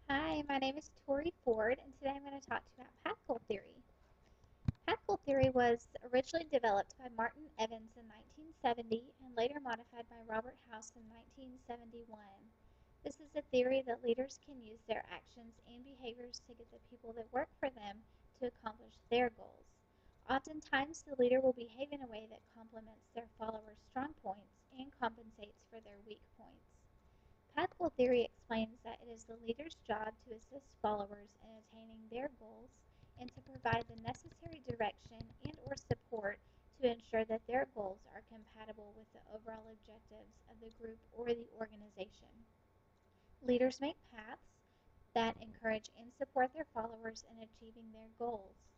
Hi, my name is Tori Ford, and today I'm going to talk to you about path goal theory. Path goal theory was originally developed by Martin Evans in 1970 and later modified by Robert House in 1971. This is a theory that leaders can use their actions and behaviors to get the people that work for them to accomplish their goals. Oftentimes, the leader will behave in a way that complements their followers' strong points and compensates for their weak points. Pathful theory explains that it is the leader's job to assist followers in attaining their goals and to provide the necessary direction and/or support to ensure that their goals are compatible with the overall objectives of the group or the organization. Leaders make paths that encourage and support their followers in achieving their goals.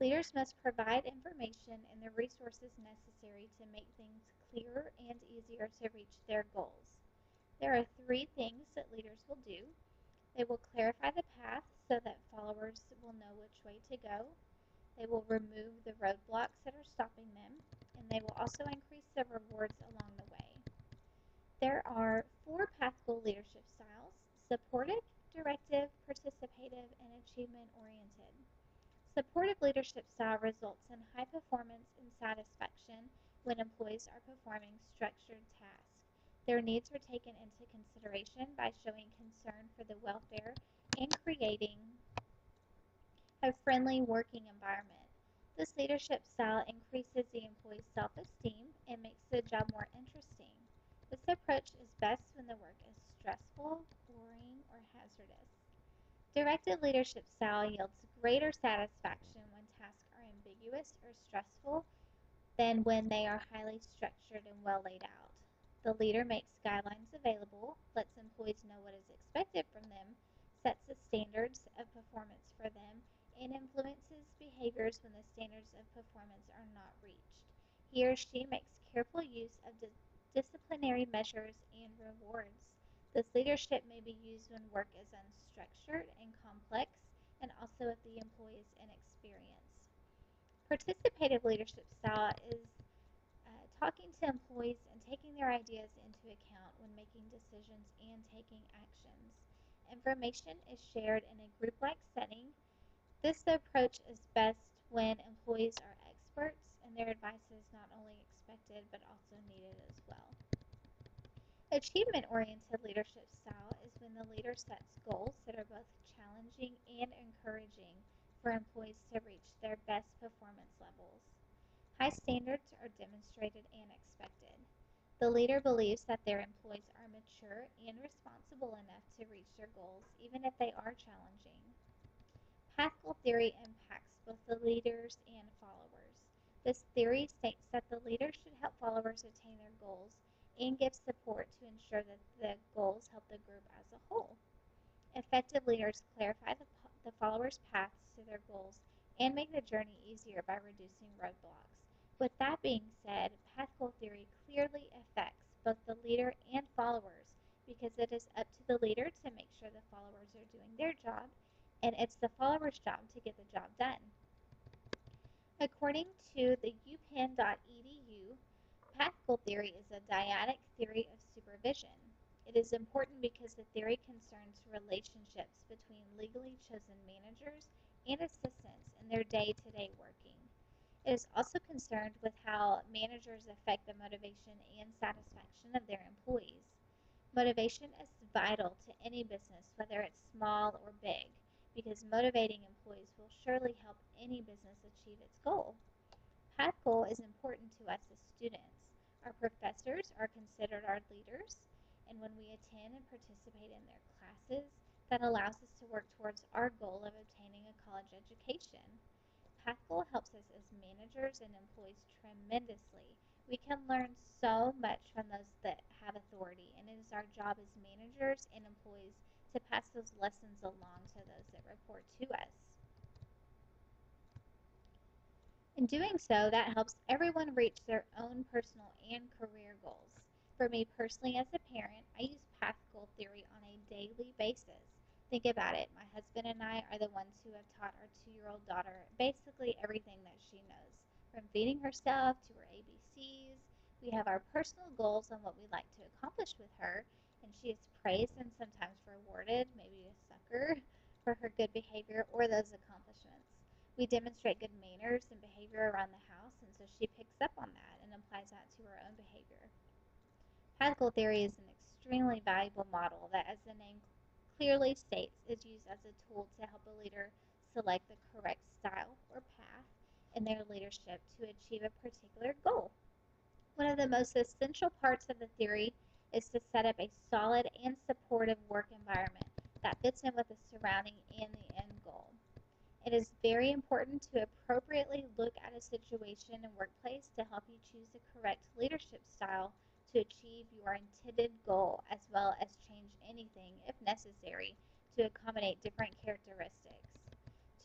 Leaders must provide information and the resources necessary to make things clearer and easier to reach their goals. There are three things that leaders will do. They will clarify the path so that followers will know which way to go. They will remove the roadblocks that are stopping them, and they will also increase the rewards along the way. There are four path goal leadership styles: supportive, directive, participative, and achievement oriented. Supportive leadership style results in high performance and satisfaction when employees are performing structured tasks. Their needs are taken into consideration by showing concern for the welfare and creating a friendly working environment. This leadership style increases the employee's self-esteem and makes the job more interesting. This approach is best when the work is stressful, boring, or hazardous. Directed leadership style yields greater satisfaction when tasks are ambiguous or stressful than when they are highly structured and well laid out. The leader makes guidelines available, lets employees know what is expected from them, sets the standards of performance for them, and influences behaviors when the standards of performance are not reached. He or she makes careful use of disciplinary measures and rewards. This leadership may be used when work is unstructured and complex, and also if the employee is inexperienced. Participative leadership style is talking to employees and taking their ideas into account when making decisions and taking actions. Information is shared in a group like setting. This approach is best when employees are experts and their advice is not only expected but also needed as well. Achievement-oriented leadership style is when the leader sets goals that are both challenging and encouraging for employees to reach their best performance levels. High standards are demonstrated and expected. The leader believes that their employees are mature and responsible enough to reach their goals even if they are challenging. Path goal theory impacts both the leaders and followers. This theory states that the leader should help followers attain their goals and give support to ensure that the goals help the group as a whole. Effective leaders clarify the followers' paths to their goals and make the journey easier by reducing roadblocks. With that being said, path goal theory clearly affects both the leader and followers because it is up to the leader to make sure the followers are doing their job, and it's the followers' job to get the job done. According to the upenn.edu, path goal theory is a dyadic theory of supervision. It is important because the theory concerns relationships between legally chosen managers and assistants in their day-to-day working. It is also concerned with how managers affect the motivation and satisfaction of their employees. Motivation is vital to any business, whether it's small or big, because motivating employees will surely help any business achieve its goal. Path goal is important to us as students. Our professors are considered our leaders, and when we attend and participate in their classes, that allows us to work towards our goal of obtaining a college education. Path goal helps us as managers and employees tremendously. We can learn so much from those that have authority, and it is our job as managers and employees to pass those lessons along to those that report to us. In doing so, that helps everyone reach their own personal and career goals. For me personally as a parent, I use path goal theory on a daily basis. Think about it. My husband and I are the ones who have taught our 2-year-old daughter basically everything that she knows, from feeding herself to her ABCs. We have our personal goals on what we'd like to accomplish with her, and she is praised and sometimes rewarded, maybe a sucker, good behavior or those accomplishments. We demonstrate good manners and behavior around the house, and so she picks up on that and applies that to her own behavior. Practical theory is an extremely valuable model that, as the name clearly states, is used as a tool to help a leader select the correct style or path in their leadership to achieve a particular goal. One of the most essential parts of the theory is to set up a solid and supportive work environment that fits in with the surrounding and the end goal. It is very important to appropriately look at a situation and workplace to help you choose the correct leadership style to achieve your intended goal, as well as change anything, if necessary, to accommodate different characteristics.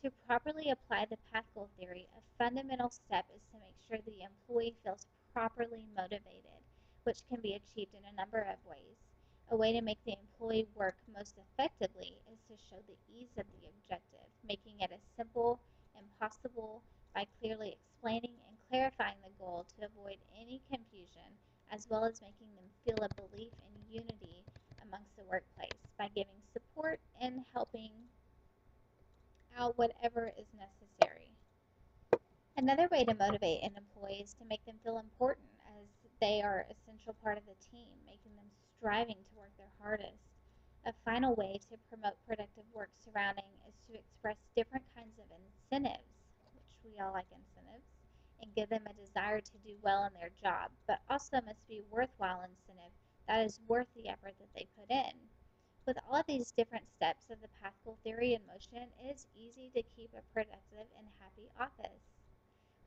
To properly apply the path goal theory, a fundamental step is to make sure the employee feels properly motivated, which can be achieved in a number of ways. A way to make the employee work most effectively is to show the ease of the objective, making it as simple and possible by clearly explaining and clarifying the goal to avoid any confusion, as well as making them feel a belief in unity amongst the workplace by giving support and helping out whatever is necessary. Another way to motivate an employee is to make them feel important as they are an essential part of the team, making them striving to work their hardest. A final way to promote productive work surrounding is to express different kinds of incentives, which we all like incentives, and give them a desire to do well in their job, but also must be worthwhile incentive that is worth the effort that they put in. With all of these different steps of the Pascal theory in motion, it is easy to keep a productive and happy office.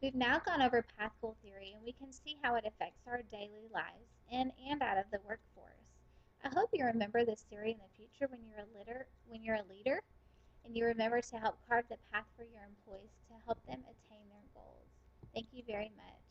We've now gone over Pascal theory, and we can see how it affects our daily lives in and out of the workforce. I hope you remember this theory in the future when you're a leader, and you remember to help carve the path for your employees to help them attain their goals. Thank you very much.